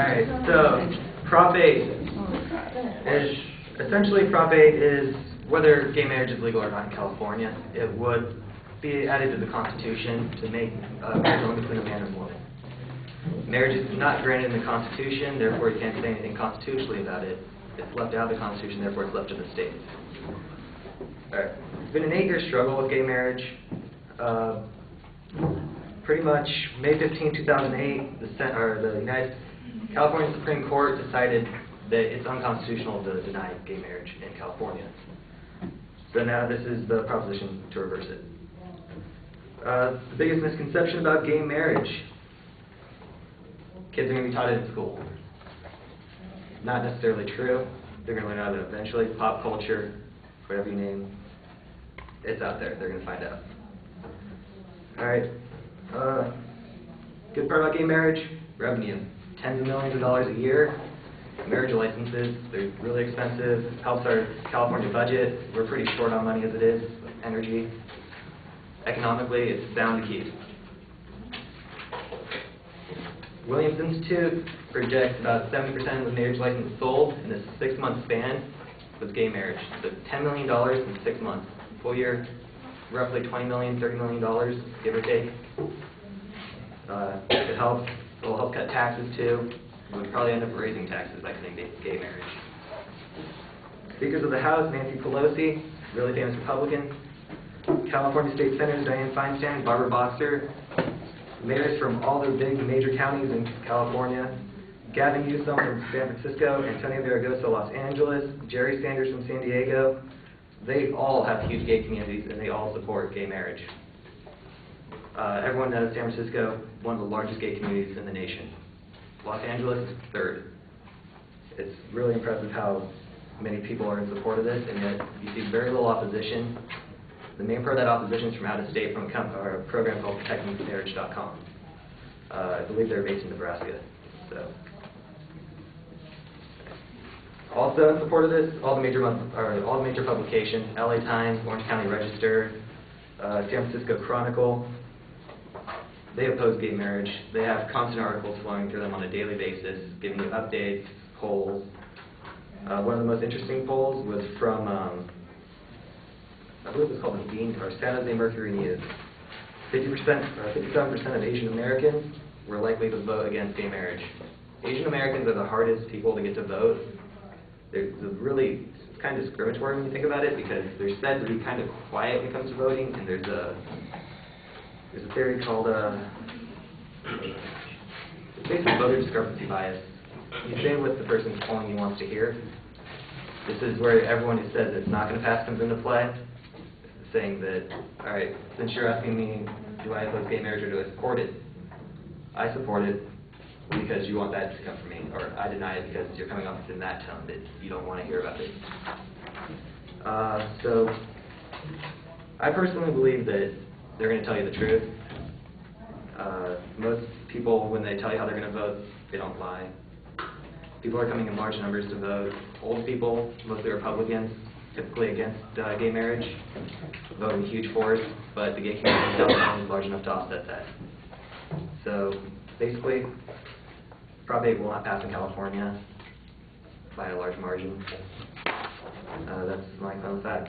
Alright, so Prop 8 is, essentially Prop 8 is whether gay marriage is legal or not in California. It would be added to the Constitution to make marriage only between a man and a woman. Marriage is not granted in the Constitution, therefore you can't say anything constitutionally about it. It's left out of the Constitution, therefore it's left to the states. Alright, it's been an 8-year struggle with gay marriage. Pretty much May 15, 2008, the California Supreme Court decided that it's unconstitutional to deny gay marriage in California. So now this is the proposition to reverse it. The biggest misconception about gay marriage: kids are going to be taught it in school. Not necessarily true. They're going to learn about it eventually. Pop culture, whatever you name, it's out there. They're going to find out. Alright. Good part about gay marriage: revenue. Tens of millions of dollars a year. Marriage licenses, they're really expensive. Helps our California budget. We're pretty short on money as it is. Energy. Economically, it's bound to keep. Williams Institute projects about 70% of the marriage licenses sold in a 6-month span was gay marriage. So $10 million in 6 months. Full year, roughly $20 million, $30 million, give or take. It helps. It'll help cut taxes too. We'd probably end up raising taxes by cutting gay marriage. Speakers of the House: Nancy Pelosi, really famous Republican. California State Senators Dianne Feinstein, Barbara Boxer. Mayors from all the big major counties in California: Gavin Newsom from San Francisco, Antonio Zaragoza, Los Angeles, Jerry Sanders from San Diego. They all have huge gay communities and they all support gay marriage. Everyone knows San Francisco, one of the largest gay communities in the nation. Los Angeles is third. It's really impressive how many people are in support of this, and yet you see very little opposition. The main part of that opposition is from out of state, from a program called ProtectingMarriage.com. I believe they're based in Nebraska. So, also in support of this, all the major publications: LA Times, Orange County Register, San Francisco Chronicle. They oppose gay marriage. They have constant articles flowing through them on a daily basis, giving you updates, polls. One of the most interesting polls was from, I believe it was called the Bean, or San Jose Mercury News. 57% of Asian Americans were likely to vote against gay marriage. Asian Americans are the hardest people to get to vote. It's kind of discriminatory when you think about it, because they're said to be kind of quiet when it comes to voting, and there's a theory called it's basically voter discrepancy bias. You say what the person polling you wants to hear. This is where everyone who says it's not going to pass comes into play, saying that, all right, since you're asking me, do I oppose gay marriage or do I support it? I support it because you want that to come from me, or I deny it because you're coming off in that tone that you don't want to hear about it. So I personally believe that they're going to tell you the truth. Most people, when they tell you how they're going to vote, they don't lie. People are coming in large numbers to vote. Old people, mostly Republicans, typically against gay marriage, vote in huge force, but the gay community in California is large enough to offset that. So basically, Prop 8 will not pass in California by a large margin. That's my final fact.